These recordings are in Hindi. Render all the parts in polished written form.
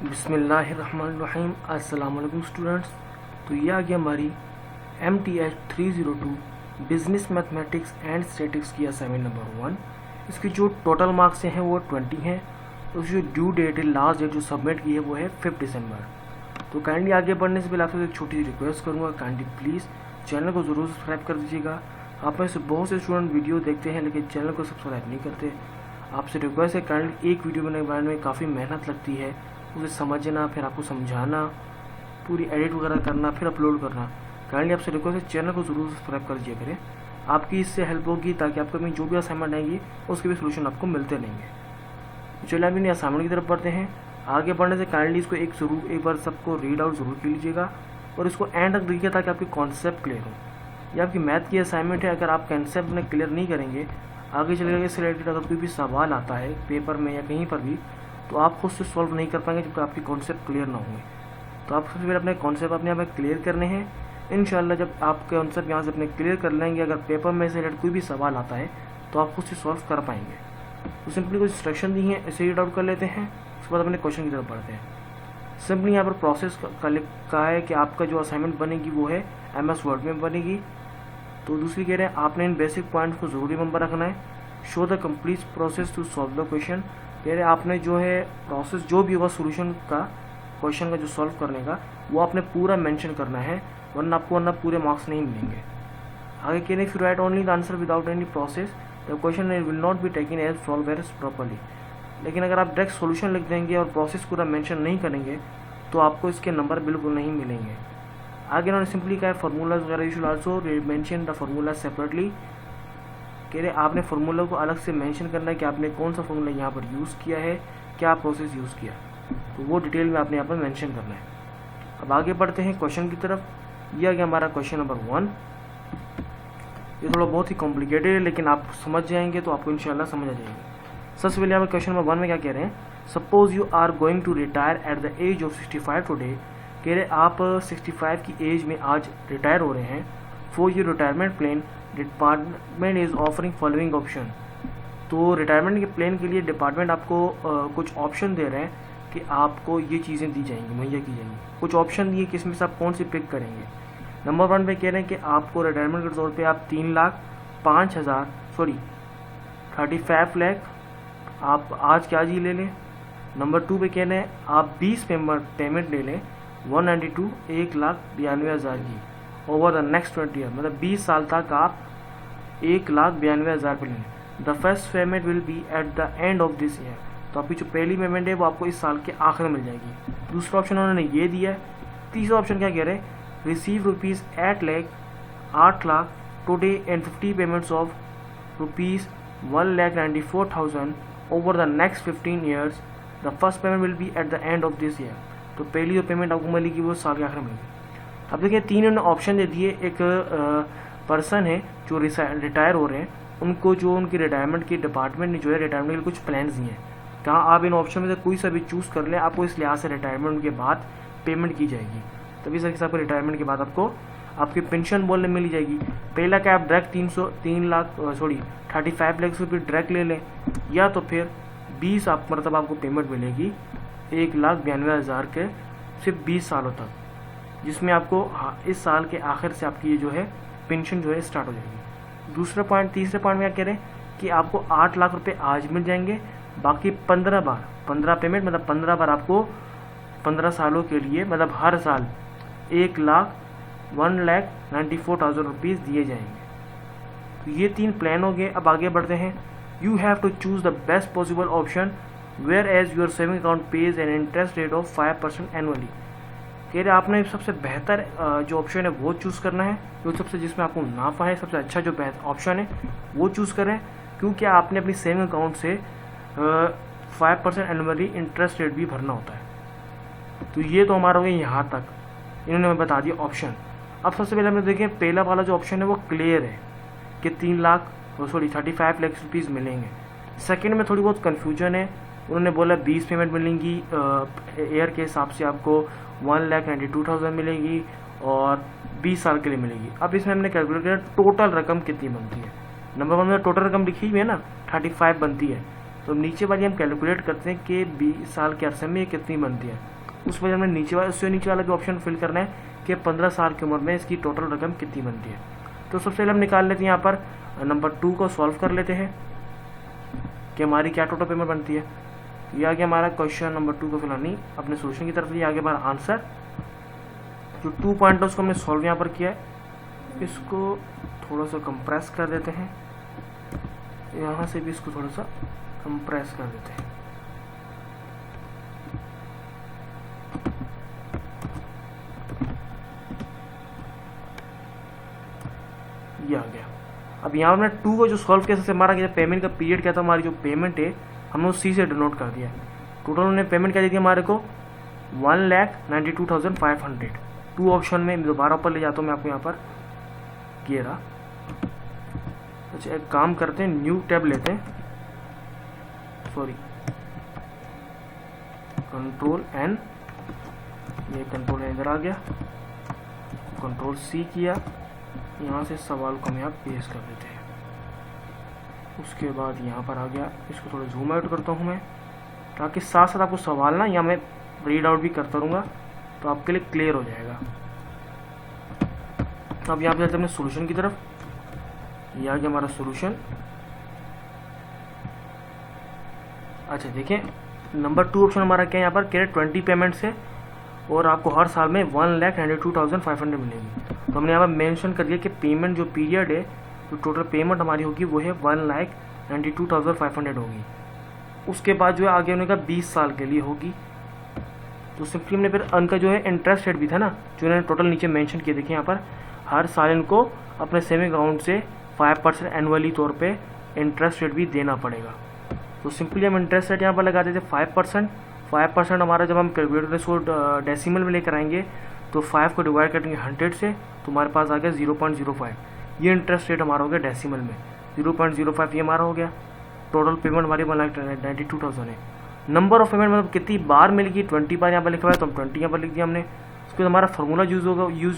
बिस्मिल्लाहिर्रहमानिर्रहीम। अस्सलाम वालेकुम स्टूडेंट्स। तो ये आ गया हमारी MTH 302 business mathematics and statics की असाइनमेंट नंबर 1। इसकी जो टोटल मार्क्स हैं वो 20 हैं। तो जो ड्यू डेट है, लास्ट डेट जो सबमिट की है वो है 5 दिसंबर। तो काइंडली आगे बढ़ने से पहले आपसे एक छोटी सी रिक्वेस्ट करूँगा, काइंडली प्लीज़ चैनल को ज़रूर सब्सक्राइब कर दीजिएगा। आप में से बहुत से स्टूडेंट वीडियो देखते हैं लेकिन चैनल को सब्सक्राइब नहीं करते। आपसे रिक्वेस्ट है, काइंडली एक वीडियो बनाने में काफ़ी मेहनत लगती है, उसे समझना, फिर आपको समझाना, पूरी एडिट वगैरह करना, फिर अपलोड करना। काइंडली आपसे रिक्वेस्ट है, चैनल को ज़रूर सब्सक्राइब कर दीजिए करें। आपकी इससे हेल्प होगी ताकि आपको अपनी जो भी असाइनमेंट आएंगी उसके भी सोल्यूशन आपको मिलते रहेंगे। चलिए अभी नहीं असाइनमेंट की तरफ बढ़ते हैं। आगे बढ़ने से काइंडली इसको एक बार सबको रीड आउट ज़रूर कर लीजिएगा और इसको एंड तक देखिए ताकि आपकी कॉन्सेप्ट क्लियर हो। ये आपकी मैथ की असाइनमेंट है। अगर आप कॉन्सेप्ट में क्लियर नहीं करेंगे, आगे चलेगा इससे रिलेटेड अगर कोई भी सवाल आता है पेपर में या कहीं पर भी, तो आप खुद से सॉल्व नहीं कर पाएंगे जब तक आपकी कॉन्सेप्ट क्लियर ना होंगे। तो आप सबसे पहले अपने कॉन्सेप्ट अपने आप में क्लियर करने हैं। इंशाल्लाह जब आप कॉन्सेप्ट यहाँ से अपने क्लियर कर लेंगे, अगर पेपर में से रिलेटेड कोई भी सवाल आता है तो आप खुद से सॉल्व कर पाएंगे। तो सिंपली कुछ इंस्ट्रक्शन दी हैं, इसे रीड आउट कर लेते हैं, उसके बाद अपने क्वेश्चन की तरफ बढ़ते हैं। सिंपली यहाँ पर प्रोसेस का लिखा है कि आपका जो असाइनमेंट बनेगी वो है MS वर्ड में बनेगी। तो दूसरी कह रहे हैं आपने इन बेसिक पॉइंट्स को ज़रूरी रिमेंबर रखना है। Show the complete process to solve the question. कह रहे आपने जो है प्रोसेस जो भी होगा सोल्यूशन का, क्वेश्चन का जो सॉल्व करने का, वो आपने पूरा मेंशन करना है, वरना पूरे मार्क्स नहीं मिलेंगे। आगे कह रहे if you write only the answer without any process the question will not be taken as solve as properly. लेकिन अगर आप डायरेक्ट सोल्यूशन लिख देंगे और प्रोसेस पूरा मेंशन नहीं करेंगे तो आपको इसके नंबर बिल्कुल नहीं मिलेंगे। आगे उन्होंने सिंपली कहा फार्मूलाज वगैरह you should also mention the formula separately. कह रहे आपने फार्मूला को अलग से मेंशन करना है कि आपने कौन सा फार्मूला यहाँ पर यूज़ किया है, क्या प्रोसेस यूज़ किया, तो वो डिटेल में आपने यहाँ पर मेंशन करना है। अब आगे बढ़ते हैं क्वेश्चन की तरफ। यह गया हमारा क्वेश्चन नंबर 1। ये थोड़ा बहुत ही कॉम्प्लिकेटेड है लेकिन आप समझ जाएंगे तो आपको इंशाल्लाह समझ आ जाएगी। सबसे पहले यहाँ पर क्वेश्चन नंबर 1 में क्या कह रहे हैं, suppose you are going to retire at the age of 65 today. कह रहे आप 65 की एज में आज रिटायर हो रहे हैं। For your retirement plan department is offering following option. तो रिटायरमेंट के प्लान के लिए डिपार्टमेंट आपको कुछ ऑप्शन दे रहे हैं कि आपको ये चीज़ें दी जाएंगी, मुहैया की जाएंगी। कुछ ऑप्शन दिए कि इसमें से आप कौन सी पिक करेंगे। नंबर 1 पे कह रहे हैं कि आपको रिटायरमेंट के तौर पे आप 35 लाख आप आज के आज ही ले लें। नंबर 2 पे कह रहे हैं आप 20 पेमेंट ले लें 1,92,00,000 की ओवर द नेक्स्ट 20 ईयर, मतलब 20 साल तक आप 1,92,000 पे लें। The first payment will be at the end of this year. तो आपकी जो पहली पेमेंट है वो आपको इस साल के आखिर में मिल जाएगी। दूसरा ऑप्शन उन्होंने ये दिया है। तीसरा ऑप्शन क्या कह रहे हैं, receive rupees 8 lakh today and 50 payments of rupees 1,94,000 over the next 15 years. The first payment will be at the end of this year. तो पहली जो पेमेंट आपको मिलेगी वो साल के आखिर में मिलेगी। अब देखिए 3 ऑप्शन दे दिए। एक पर्सन है जो रिटायर हो रहे हैं, उनको जो उनकी रिटायरमेंट की डिपार्टमेंट ने जो है रिटायरमेंट के लिए कुछ प्लान्स दिए हैं। कहाँ आप इन ऑप्शन में से कोई सा भी चूज़ कर लें, आपको इस लिहाज से रिटायरमेंट के बाद पेमेंट की जाएगी। तभी सर आपको रिटायरमेंट के बाद आपको आपकी पेंशन बोलने मिली जाएगी। पहला क्या आप डायरेक्ट 35 लाख रुपये डायरेक्ट ले लें, या तो फिर 20 मतलब आपको पेमेंट मिलेगी 1,92,000 के सिर्फ 20 सालों तक, जिसमें आपको इस साल के आखिर से आपकी ये जो है पेंशन जो है स्टार्ट हो जाएगी। तीसरे पॉइंट में क्या कह रहे हैं कि आपको 8 लाख रुपए आज मिल जाएंगे, बाकी 15 पेमेंट मतलब 15 बार आपको 15 सालों के लिए, मतलब हर साल 1,94,000 रुपीज़ दिए जाएंगे। तो ये 3 प्लान हो गए। अब आगे बढ़ते हैं। You have to choose the best possible option whereas your saving account pays an interest rate of 5% annually. कह रहे आपने सबसे बेहतर जो ऑप्शन है वो चूज़ करना है, जो सबसे जिसमें आपको मुनाफा है, सबसे अच्छा जो ऑप्शन है वो चूज़ करें, क्योंकि आपने अपनी सेविंग अकाउंट से 5% एनुअली इंटरेस्ट रेट भी भरना होता है। तो ये तो हमारा हो गया यहाँ तक, इन्होंने हमें बता दिया ऑप्शन। अब सबसे पहले हमने देखें पहला वाला जो ऑप्शन है वो क्लियर है कि 35 लाख रुपीज़ मिलेंगे। सेकंड में थोड़ी बहुत कन्फ्यूजन है। उन्होंने बोला 20 पेमेंट मिलेंगी, ईयर के हिसाब से आपको 1,92,000 मिलेगी और 20 साल के लिए मिलेगी। अब इसमें हमने कैलकुलेट किया टोटल रकम कितनी बनती है। नंबर 1 में टोटल रकम लिखी हुई है ना, 35 बनती है, तो नीचे वाली हम कैलकुलेट करते हैं कि 20 साल के अरसे में ये कितनी बनती है। उस वजह हमें उससे नीचे वाला भी ऑप्शन फिल करना है कि 15 साल की उम्र में इसकी टोटल रकम कितनी बनती है। तो सबसे पहले हम निकाल लेते हैं यहाँ पर नंबर 2 को सॉल्व कर लेते हैं कि हमारी क्या टोटल पेमेंट बनती है। ये आगे हमारा क्वेश्चन नंबर 2 को फिलहाल नहीं अपने सोल्यूशन की तरफ लिए आगे हमारा आंसर जो 2 पॉइंट है उसको हमने सॉल्व यहाँ पर किया है। इसको थोड़ा सा कंप्रेस कर देते हैं, यहाँ से भी इसको थोड़ा सा कंप्रेस कर देते हैं। ये आ गया। अब यहाँ हमने 2 को जो सॉल्व किया सबसे हमारा क्या पेमेंट का पीरियड क्या था, हमारी जो पेमेंट है हमने उस सी से डिनोट कर दिया। टोटल उन्होंने पेमेंट क्या दी थी हमारे को 1,92,500। 2 ऑप्शन में दोबारा ऊपर ले जाता हूँ मैं आपको यहाँ पर ये रहा। अच्छा एक काम करते हैं, न्यू टैब लेते हैं, सॉरी कंट्रोल एन, ये कंट्रोल एन इधर आ गया, कंट्रोल सी किया, यहाँ से सवाल को हम यहाँ पेस्ट कर देते हैं। उसके बाद यहाँ पर आ गया, इसको थोड़ा जूम आउट करता हूँ मैं ताकि साथ साथ आपको सवाल ना यहाँ मैं रीड आउट भी करता रहूँगा तो आपके लिए क्लियर हो जाएगा। अब यहाँ पे चलते हैं अपने सोल्यूशन की तरफ। ये आ गया हमारा सोल्यूशन। अच्छा देखिए नंबर 2 ऑप्शन हमारा क्या है यहाँ पर कह रहे 20 पेमेंट्स है और आपको हर साल में 1,92,500 मिलेगी। तो हमने यहाँ पर मेंशन कर दिया कि पेमेंट जो पीरियड है जो टोटल पेमेंट हमारी होगी वो है 1,92,500 होगी। उसके बाद जो है आगे उन्होंने कहा 20 साल के लिए होगी। तो सिंपली हमने फिर उनका जो है इंटरेस्ट रेट भी था ना जो उन्होंने टोटल नीचे मेंशन किया, देखिए यहाँ पर हर साल इनको अपने सेविंग अकाउंट से 5% एनुअली तौर पे इंटरेस्ट रेट भी देना पड़ेगा। तो सिंपली हम इंटरेस्ट रेट यहाँ पर लगा देते 5%। हमारा जब हम कैलकुलेटर इसको डेसिमल में लेकर आएंगे तो 5 को डिवाइड करेंगे 100 से तो हमारे पास आ गया 0.05। ये इंटरेस्ट रेट हमारा हो गया डेसिमल में 0.05, ये हमारा हो गया। टोटल पेमेंट हमारी 1,92,000 है। नंबर ऑफ पेमेंट मतलब कितनी बार मिलेगी 20 बार यहाँ पर लिखा हुआ है तो हम 20 यहाँ पर लिख दिया हमने। उसके बाद हमारा फार्मूला यूज़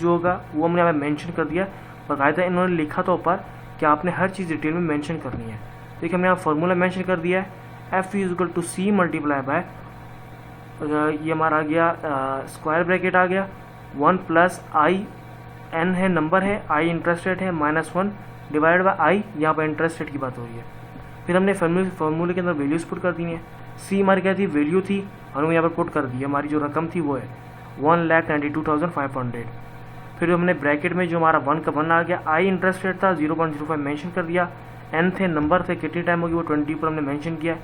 होगा वो हमने यहाँ पर मेंशन कर दिया। बाकायदा इन्होंने लिखा था ऊपर कि आपने हर चीज़ डिटेल में मेंशन करनी है। देखिए हमने यहाँ फार्मूला मेंशन कर दिया है F = C मल्टीप्लाई बाय ये हमारा आ गया स्क्वायर ब्रैकेट आ गया 1 + I n है नंबर है, I इंटरेस्ट रेट है -1 डिवाइड बाय I, यहाँ पर इंटरेस्ट रेट की बात हो रही है। फिर हमने फार्मूले के अंदर वैल्यूज पुट कर दी हैं। C हमारी क्या थी वैल्यू थी, हमने यहाँ पर पुट कर दी। हमारी जो रकम थी वो है 1,92,500। फिर हमने ब्रैकेट में जो हमारा 1 का 1 आ गया, I इंटरेस्ट रेट था 0.05 मेंशन कर दिया, n थे नंबर थे कितनी टाइम होगी वो 20 पर हमने मेंशन किया,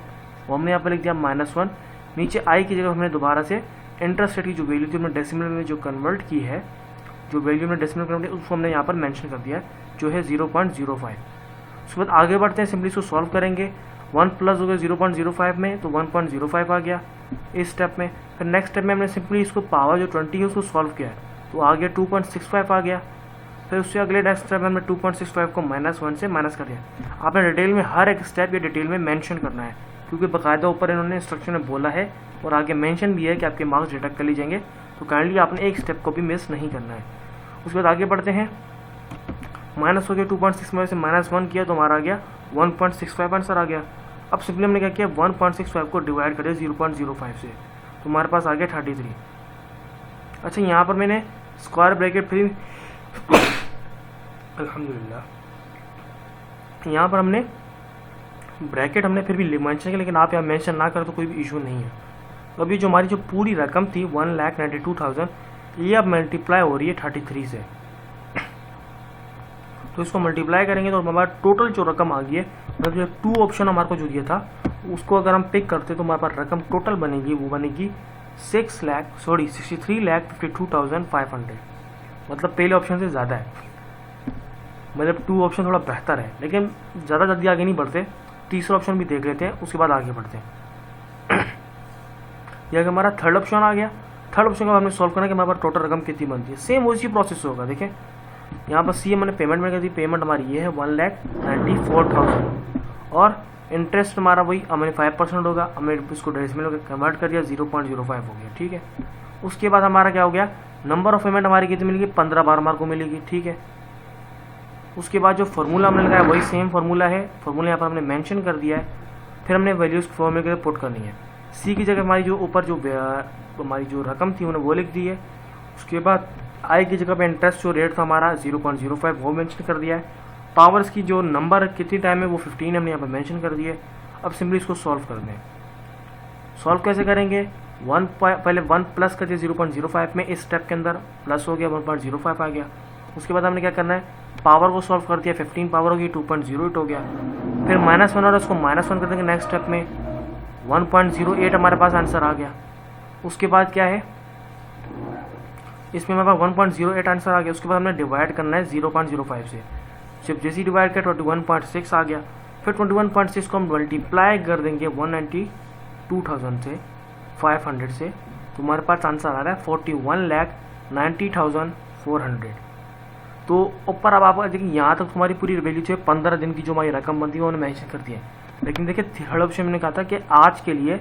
वो हमने यहाँ पर लिख दिया -1। नीचे I की जगह हमने दोबारा से इंटरेस्ट रेट की जो वैल्यू थी हमने डेसिमल में जो कन्वर्ट की है, जो वैल्यू में डेसिमल कन्वर्ट उसको हमने यहाँ पर मेंशन कर दिया जो है 0.05। उसके बाद आगे बढ़ते हैं, सिंपली इसको सॉल्व करेंगे। 1 प्लस हो गया 0.05 में तो 1.05 आ गया इस स्टेप में। फिर नेक्स्ट स्टेप में हमने सिंपली इसको पावर जो 20 है उसको सॉल्व किया है तो आ गया 2.65 आ गया। फिर उससे अगले नेक्स्ट स्टेप में हमने 2.65 को -1 से माइनस कर दिया। आपने डिटेल में हर एक स्टेप ये डिटेल में मेंशन करना है क्योंकि बाकायदा ऊपर इन्होंने इंस्ट्रक्शन में बोला है और आगे मेंशन भी है कि आपके मार्क्स डिडक्ट कर ली जाएंगे, तो काइंडली आपने एक स्टेप को भी मिस नहीं करना है। उसके बाद आगे बढ़ते हैं, माइनस हो गया 2.65 से -1 किया तो हमारा आ गया 1.65 आंसर आ गया। अब सिंपली हमने क्या किया 1.65 को डिवाइड करें 0.05 से तो हमारे पास आ गया 33। अच्छा यहाँ पर मैंने स्क्वायर ब्रैकेट फिर अल्हम्दुलिल्लाह यहाँ पर हमने ब्रैकेट हमने फिर भी मेंशन किया, लेकिन आप यहाँ मेंशन ना करें तो कोई भी इशू नहीं है। तो अभी जो हमारी जो पूरी रकम थी 1,92,000 ये अब मल्टीप्लाई हो रही है 33 से, तो इसको मल्टीप्लाई करेंगे तो हमारा टोटल जो रकम आ गई है मतलब जो 2 ऑप्शन हमारे को जो दिया था उसको अगर हम पिक करते तो हमारे पास रकम टोटल बनेगी वो बनेगी 63,52,500। मतलब पहले ऑप्शन से ज़्यादा है, मतलब 2 ऑप्शन थोड़ा बेहतर है, लेकिन ज़्यादा जल्दी आगे नहीं बढ़ते। तीसरा ऑप्शन भी देख लेते हैं उसके बाद आगे बढ़ते हैं। यह हमारा थर्ड ऑप्शन आ गया। थर्ड ऑप्शन को हमने सॉल्व करना कि हमारे पास टोटल रकम कितनी बनती है, सेम उसी प्रोसेस होगा। देखें यहाँ पर सी मैंने पेमेंट में कर दी, पेमेंट हमारी ये है 1,94,000 और इंटरेस्ट हमारा वही हमें 5% होगा, हमें इसको डेसिमल में कन्वर्ट कर दिया 0.05 हो गया, ठीक है। उसके बाद हमारा क्या हो गया, नंबर ऑफ पेमेंट हमारी कितनी मिलेगी 15 बार हमारे को मिलेगी, ठीक है। उसके बाद जो फार्मूला हमने लगाया वही सेम फार्मूला है, फार्मूला यहाँ पर हमने मेंशन कर दिया है। फिर हमने वैल्यूज़ फॉर्मूले के लिए पुट करनी है। सी की जगह हमारी जो ऊपर जो हमारी जो रकम थी उन्हें वो लिख दी है। उसके बाद आई की जगह पे इंटरेस्ट जो रेट था हमारा 0.05 वो मेंशन कर दिया है। पावर्स की जो नंबर कितनी टाइम है वो 15 हमने यहाँ पर मेंशन कर दिया है। अब सिंपली इसको सॉल्व कर दें। सॉल्व कैसे करेंगे, पहले 1 प्लस कर दिया 0.05 में, इस स्टेप के अंदर प्लस हो गया 1.05 आ गया। उसके बाद हमने क्या करना है, पावर को सॉल्व कर दिया, 15 पावर होगी 2.08 हो गया। फिर -1 और उसको -1 कर देंगे नेक्स्ट स्टेप में, 1.08 हमारे पास आंसर आ गया। उसके बाद क्या है, इसमें हमारे पास 1.08 आंसर आ गया। उसके बाद हमने डिवाइड करना है 0.05 से, जब जैसे डिवाइड किया 21.6 आ गया। फिर 21.6 को हम मल्टीप्लाई कर देंगे 192,000 से 500 से, तो हमारे पास आंसर आ रहा है 41,90,400। तो ऊपर अब आप देखिए यहाँ तक तुम्हारी पूरी वैल्यू जो है 15 दिन की जो हमारी रकम बनती है उन्होंने मेंशन कर दिया है। लेकिन देखिए थर्ड ऑप्शन मैंने कहा था कि आज के लिए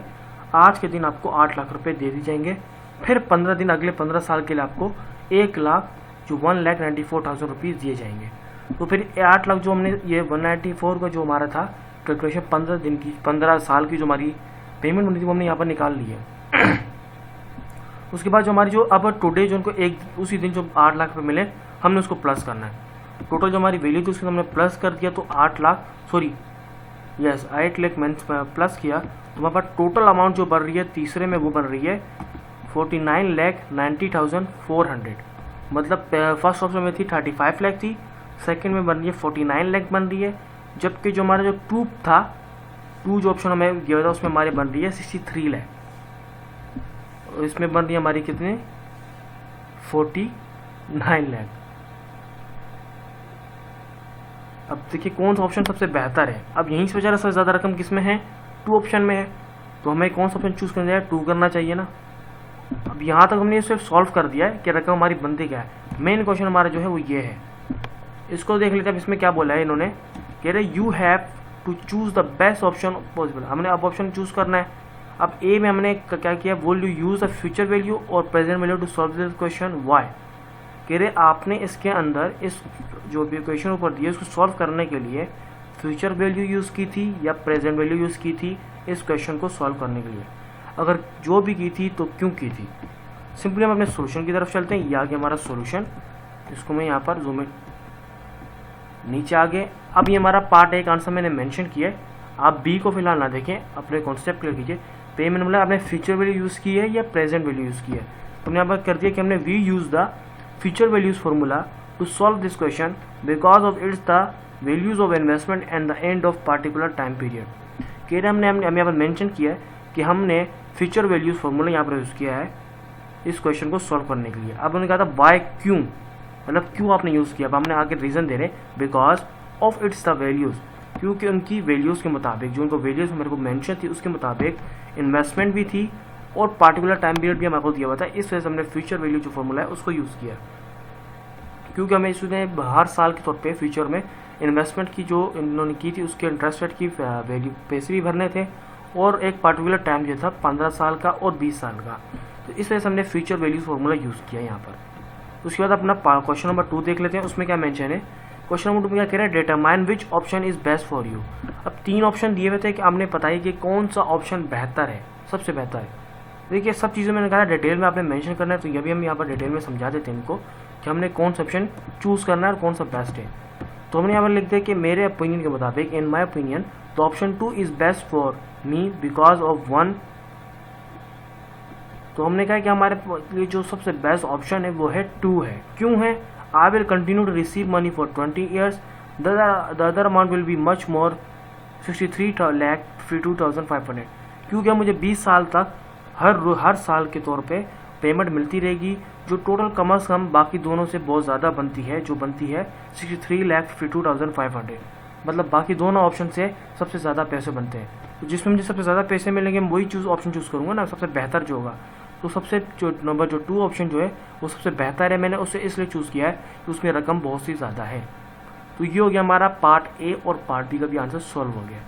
आज के दिन आपको 8 लाख रुपए दे दी जाएंगे, फिर 15 दिन अगले 15 साल के लिए आपको 1,94,000 रुपीज़ दिए जाएंगे। तो फिर 8 लाख जो हमने ये 194 का जो हमारा था कैलकुलेशन 15 दिन की 15 साल की जो हमारी पेमेंट होनी थी वो हमने यहाँ पर निकाल ली है। उसके बाद जो हमारी जो अब टुडे जो उनको एक उसी दिन जो 8 लाख रुपये मिले हमने उसको प्लस करना है। टोटल जो हमारी वैल्यू थी उसको हमने प्लस कर दिया, तो 8 लाख 8 लाख में प्लस किया तो हमारे पास टोटल अमाउंट जो बन रही है तीसरे में वो बन रही है 49,90,400। मतलब फर्स्ट ऑप्शन में थी 35 लाख थी, सेकंड में बन रही है 49 लाख बन रही है। जबकि जो हमारा जो टू जो ऑप्शन हमें दिया था उसमें हमारे बन रही है 63 लाख, और इसमें बन रही है हमारी कितने 49 लाख। अब देखिए कौन सा ऑप्शन सबसे बेहतर है। अब यहीं से बेचारा सबसे ज़्यादा रकम किस में है, 2 ऑप्शन में है, तो हमें कौन सा ऑप्शन चूज़ करना है, 2 करना चाहिए ना। अब यहाँ तक हमने इसे सॉल्व कर दिया है कि रकम हमारी बनती क्या है। मेन क्वेश्चन हमारा जो है वो ये है, इसको देख लेते हैं। अब इसमें क्या बोला है इन्होंने, कह रहे you have to choose the best option possible. हमने अब ऑप्शन चूज़ करना है। अब ए में हमने क्या किया, will you use the future value और present value to solve this question, why. कह रहे आपने इसके अंदर इस जो भी क्वेश्चन ऊपर दिया उसको सॉल्व करने के लिए फ्यूचर वैल्यू यूज़ की थी या प्रेजेंट वैल्यू यूज़ की थी इस क्वेश्चन को सॉल्व करने के लिए। अगर जो भी की थी तो क्यों की थी। सिंपली हम अपने सोल्यूशन की तरफ चलते हैं। ये आ गया हमारा सोल्यूशन, इसको मैं यहाँ पर जूम नीचे आ गए। अब ये हमारा पार्ट एक आंसर मैंने मेंशन किया है, आप बी को फिलहाल ना देखें, अपने कॉन्सेप्ट क्लियर कीजिए। पेमेंट मतलब आपने फ्यूचर वैल्यू यूज़ की है या प्रेजेंट वैल्यू यूज़ की है। तो हमने यहाँ पर कर दिया कि हमने we use the future values formula to solve this question because of its the values of investment and the end of particular time period। कह रहे हमने यहाँ पर मेंशन किया है कि हमने फ्यूचर वैल्यूज फार्मूला यहाँ पर यूज़ किया है इस क्वेश्चन को सॉल्व करने के लिए। अब उन्होंने कहा था वाई, क्यों, मतलब क्यों आपने यूज़ किया। अब हमने आगे रीज़न दे रहे because of its the values, क्योंकि उनकी वैल्यूज़ के मुताबिक जो उनको वैल्यूज़ मेरे को मेंशन थी उसके मुताबिक इन्वेस्टमेंट भी थी और पार्टिकुलर टाइम पीरियड भी हमारे को दिया हुआ था। इस वजह से हमने फ्यूचर वैल्यू जो फॉर्मूला है उसको यूज़ किया, क्योंकि हमें इसमें हर साल के तौर पे फ्यूचर में इन्वेस्टमेंट की जो इन्होंने की थी उसके इंटरेस्ट रेट की वैल्यू पैसे भी भरने थे और एक पार्टिकुलर टाइम जो था 15 साल का और 20 साल का। तो इस वजह से हमने फ्यूचर वैल्यूज फॉर्मूला यूज़ किया यहाँ पर। उसके बाद अपना क्वेश्चन नंबर 2 देख लेते हैं। उसमें क्या मेंशन है, क्वेश्चन नंबर 2 में क्या कह रहे हैं, determine which option is best for you. अब 3 ऑप्शन दिए हुए थे कि आपने बताइए कि कौन सा ऑप्शन बेहतर है, सबसे बेहतर है। देखिए सब चीज़ें मैंने कहा डिटेल में आपने मेंशन करना है, तो ये भी हम यहाँ पर डिटेल में समझा देते हैं इनको कि हमने कौन सा ऑप्शन चूज़ करना है और कौन सा बेस्ट है। तो हमने यहाँ पर लिख दिया कि मेरे ओपिनियन के मुताबिक, इन माई ओपिनियन, तो option 2 is best for me because of 1। तो हमने कहा कि हमारे लिए जो सबसे बेस्ट ऑप्शन है वो है 2 है। क्यों है, I will continue to receive money for 20 years, the other amount will be much more 63,52,500। क्योंकि मुझे 20 साल तक हर साल के तौर पे पेमेंट मिलती रहेगी, जो टोटल कम से कम बाकी दोनों से बहुत ज़्यादा बनती है, जो बनती है 63,52,500। मतलब बाकी दोनों ऑप्शन से सबसे ज़्यादा पैसे बनते हैं। तो जिसमें मुझे सबसे ज़्यादा पैसे मिलेंगे मैं वही ऑप्शन चूज़ करूँगा ना, सबसे बेहतर जो होगा। तो सबसे जो नंबर 2 ऑप्शन जो है वो सबसे बेहतर है। मैंने उसे इसलिए चूज़ किया है कि उसमें रकम बहुत सी ज़्यादा है। तो ये हो गया हमारा पार्ट ए, और पार्ट बी का भी आंसर सॉल्व हो गया।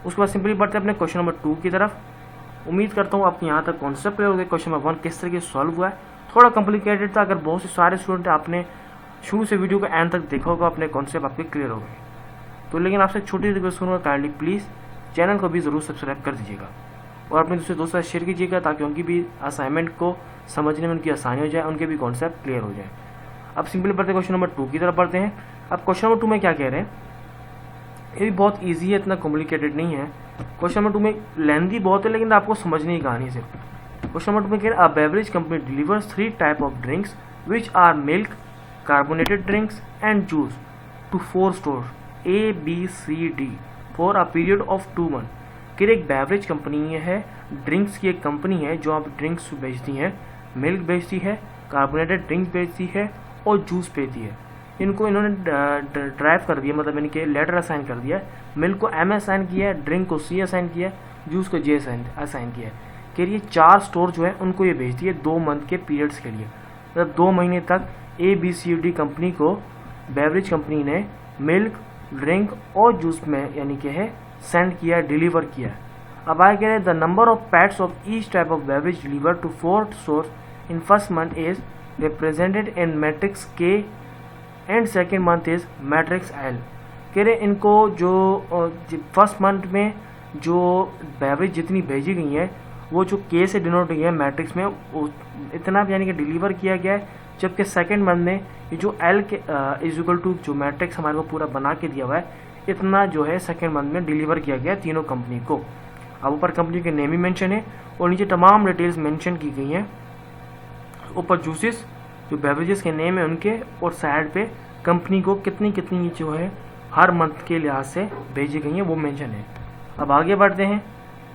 उसके बाद सिंपली बढ़ते हैं अपने क्वेश्चन नंबर 2 की तरफ। उम्मीद करता हूँ आपको यहाँ तक कॉन्सेप्ट क्लियर हो गया। क्वेश्चन नंबर 1 किस तरीके से सॉल्व हुआ है, थोड़ा कॉम्प्लिकेटेड था। अगर बहुत से सारे स्टूडेंट आपने शुरू से वीडियो का एंड तक देखा होगा, अपने कॉन्सेप्ट आपके क्लियर हो गए। तो लेकिन आपसे छोटी रिक्वेस्ट करूँगा, काइंडली प्लीज़ चैनल को भी ज़रूर सब्सक्राइब कर दीजिएगा और अपने दूसरे दोस्तों से शेयर कीजिएगा ताकि उनकी भी असाइनमेंट को समझने में उनकी आसानी हो जाए, उनके भी कॉन्सेप्ट क्लियर हो जाए। अब सिंपली पढ़ते क्वेश्चन नंबर 2 की तरफ पढ़ते हैं। अब क्वेश्चन नंबर 2 में क्या कह रहे हैं, ये भी बहुत ईजी है, इतना कॉम्प्लिकेटेड नहीं है। क्वेश्चन नंबर 2 में लेंथी बहुत है लेकिन आपको समझनी ही कहानी सिर्फ। क्वेश्चन नंबर 2 में कह रहे हैं, a beverage company delivers 3 type of drinks which are milk, carbonated drinks and juice to 4 stores A, B, C, D for a period of 2 month. कि एक बेवरेज कंपनी है, ड्रिंक्स की एक कंपनी है जो आप ड्रिंक्स बेचती हैं, मिल्क बेचती है, कार्बोनेटेड ड्रिंक्स बेचती है और जूस बेचती है। इनको इन्होंने ड्राइव कर दिया, मतलब इनके लेटर असाइन कर दिया। मिल्क को M असाइन किया है, ड्रिंक को C असाइन किया है, जूस को J असाइन किया है। कि ये 4 स्टोर जो है उनको ये भेजती है 2 मंथ के पीरियड्स के लिए, मतलब 2 महीने तक A, B, C, D company को बेवरेज कंपनी ने मिल्क, ड्रिंक और जूस में यानी कि है सेंड किया, डिलीवर किया। अब आगे कह रहे हैं, the number of pats of each type of beverage deliver to 4 stores in first month is represented in matrix K and second month is matrix L। कह रहे इनको जो फर्स्ट मंथ में जो बेवरेज जितनी भेजी गई है वो जो K से डिनोट हुई है मैट्रिक्स में इतना यानी कि डिलीवर किया गया है, जबकि सेकेंड मंथ में ये जो L के इज इक्वल टू जो मैट्रिक्स हमारे को पूरा बना के दिया हुआ है इतना जो है सेकेंड मंथ में डिलीवर किया गया है तीनों कंपनी को। अब ऊपर कंपनी के नेम ही मेंशन है और नीचे तमाम डिटेल्स मेंशन की गई हैं। ऊपर जूसेस जो बेवरेजेस के नेम है उनके और साइड पे कंपनी को कितनी कितनी जो है हर मंथ के लिहाज से भेजी गई हैं वो मेंशन है। अब आगे बढ़ते हैं।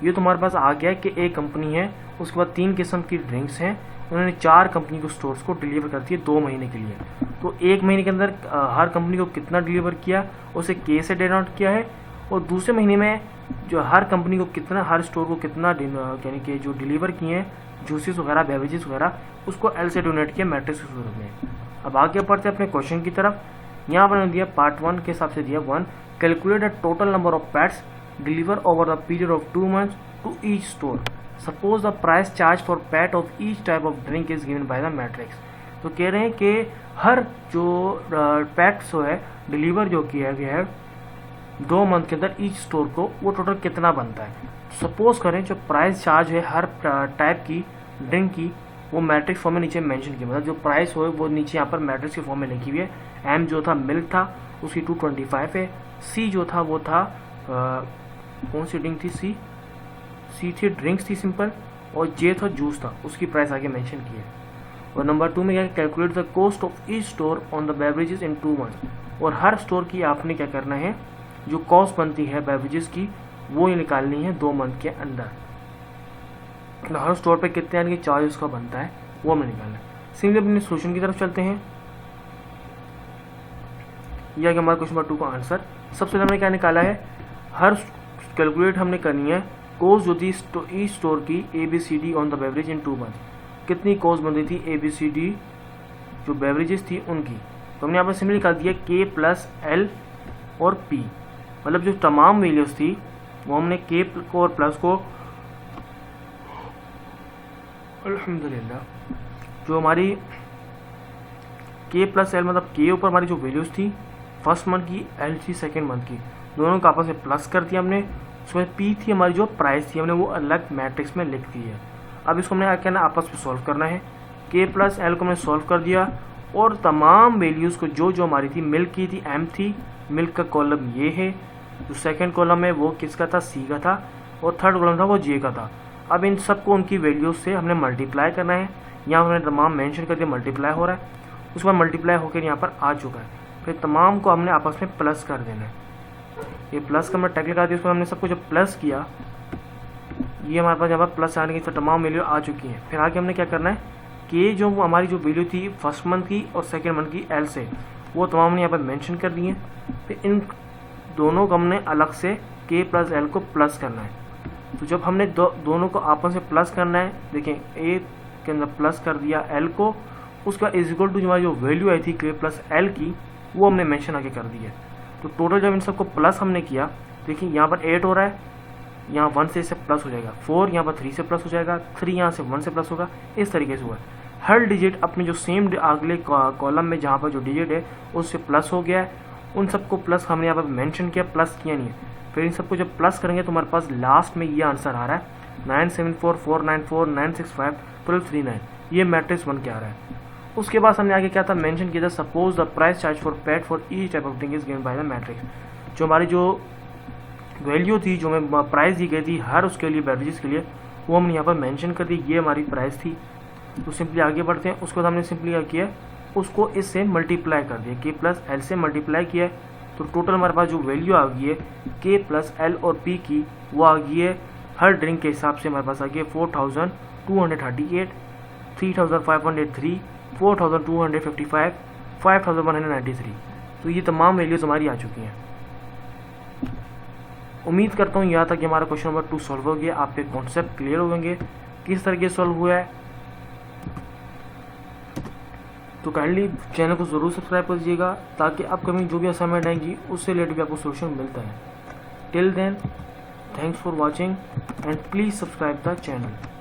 ये तुम्हारे पास आ गया कि एक कंपनी है, उसके बाद 3 किस्म की ड्रिंक्स हैं, उन्होंने 4 कंपनी को स्टोर्स को डिलीवर कर दिए 2 महीने के लिए। तो 1 महीने के अंदर हर कंपनी को कितना डिलीवर किया उसे K से डिनोट किया है, और दूसरे महीने में जो हर कंपनी को कितना, हर स्टोर को कितना यानी कि जो डिलीवर किए हैं जूसेस वगैरह, बेवरेजेस वगैरह, उसको L से डोनेट किया मैट्रिक्स के स्वरूप में। अब आगे बढ़ते हैं अपने क्वेश्चन की तरफ। यहाँ पर दिया पार्ट 1 के हिसाब से दिया 1, calculate the total number of pats deliver over the period of 2 months to each store. Suppose the price charge for pat of each type of drink is given by the matrix. तो कह रहे हैं कि हर जो पैट्स है डिलीवर जो किया गया है 2 मंथ के अंदर ईच स्टोर को, वो टोटल कितना बनता है। सपोज करें जो प्राइस चार्ज है हर टाइप की ड्रिंक की वो मैट्रिक्स फॉर्म में नीचे मेंशन की, मतलब जो प्राइस हो वो नीचे यहाँ पर मैट्रिक्स के फॉर्म में लिखी हुई है। M जो था मिल्क था उसकी 225 है, C जो था वो था कौन सी ड्रिंक थी, C थी ड्रिंक्स थी सिंपल, और J था जूस था, उसकी प्राइस आगे मेंशन की है। और नंबर 2 में क्या, calculate the cost of each store on the beverages in 2 months. और हर स्टोर की आपने क्या करना है, जो कॉस्ट बनती है बेवरेजेस की वो निकालनी है 2 मंथ के अंदर। हर स्टोर पे कितने यानी कि चार्ज उसका बनता है वो हमें निकालना है। सिंपली अपने सोल्यूशन की तरफ चलते हैं। यह कि हमारा क्वेश्चन नंबर 2 का आंसर। सबसे पहले हमने क्या निकाला है, हर कैलकुलेट हमने करनी है कॉस्ट जो थी ईच स्टोर की ABCD on the beverage in 2 month. कितनी कॉस्ट बन रही थी ABCD जो बेवरेजेस थी उनकी, तो हमने यहाँ पर सिंपली निकाल दिया K प्लस L और P, मतलब जो तमाम वैल्यूज थी वो हमने K को और प्लस को अल्हम्दुलिल्लाह जो हमारी K प्लस L मतलब K ऊपर हमारी जो वैल्यूज थी फर्स्ट मंथ की, L थी सेकेंड मंथ की, दोनों को आपस में प्लस कर दिया हमने। उसमें P थी हमारी जो प्राइस थी हमने वो अलग मैट्रिक्स में लिख दी है। अब इसको हमने क्या करना है, आपस में सॉल्व करना है। K प्लस L को हमने सॉल्व कर दिया और तमाम वैल्यूज़ को जो जो हमारी थी, मिल्क की थी M थी, मिल्क का कॉलम ये है, जो सेकेंड कॉलम है वो किसका था, C का था, और थर्ड कॉलम था वो J का था। अब इन सबको उनकी वैल्यूज से हमने मल्टीप्लाई करना है। यहाँ हमने तमाम मेंशन कर दिया, मल्टीप्लाई हो रहा है, उसके बाद मल्टीप्लाई होकर यहाँ पर आ चुका है। फिर तमाम को हमने आपस में प्लस कर देना है। ये प्लस का मैं टैग लगा दिया, उसको हमने सबको जब प्लस किया ये हमारे पास यहाँ पर प्लस आने की फिर तमाम वैल्यू आ चुकी हैं। फिर आगे हमने क्या करना है कि जो हमारी जो वैल्यू थी फर्स्ट मंथ की और सेकेंड मंथ की L से, वो तमाम हमने यहाँ पर मेंशन कर दी है। फिर इन दोनों को हमने अलग से K प्लस L को प्लस करना है। तो जब हमने दोनों को आपस में प्लस करना है, देखें A के अंदर प्लस कर दिया L को, उसका इज इक्वल टू हमारी जो वैल्यू आई थी K प्लस L की वो हमने मेंशन आगे कर दी है। तो टोटल जब इन सबको प्लस हमने किया, देखिए यहाँ पर 8 हो रहा है, यहाँ 1 से इससे प्लस हो जाएगा, 4 यहाँ पर 3 से प्लस हो जाएगा, 3 यहाँ से 1 से प्लस होगा, इस तरीके से हुआ। हर डिजिट अपने जो सेम अगले कॉलम में जहाँ पर जो डिजिट है उससे प्लस हो गया है, उन सबको प्लस हमने यहाँ पर मेंशन किया, प्लस किया नहीं है। फिर इन सबको जब प्लस करेंगे तो हमारे पास लास्ट में ये आंसर आ रहा है 97449496512339, ये मैट्रिक्स 1 क्या आ रहा है। उसके बाद हमने आगे क्या था मेंशन किया था, suppose the price charge for paid for each type of thing is given by the matrix. जो हमारी जो वैल्यू थी, जो हमें प्राइस दी गई थी हर उसके लिए बेवरेजेस के लिए, वो हमने यहाँ पर मेंशन कर दी, ये हमारी प्राइस थी। तो सिंपली आगे बढ़ते हैं। उसके बाद हमने सिंपली क्या किया, उसको इससे मल्टीप्लाई कर दिया, के प्लस एल से मल्टीप्लाई किया, तो टोटल हमारे पास जो वैल्यू आ गई है के प्लस एल और पी की, वो आ गई है हर ड्रिंक के हिसाब से हमारे पास आ गई है 4238, 3503, 4255, 5193। तो ये तमाम वैल्यूज हमारी आ चुकी हैं। उम्मीद करता हूँ यहाँ तक कि हमारा क्वेश्चन नंबर 2 सॉल्व हो गया, आपके कॉन्सेप्ट क्लियर हो गए किस तरीके से सॉल्व हुआ है। तो काइंडली चैनल को ज़रूर सब्सक्राइब कर दीजिएगा ताकि अपकमिंग जो भी असाइनमेंट आएंगी उससे रिलेटेड भी आपको सोल्यूशन मिलता है। Till then, thanks for watching and please subscribe the channel.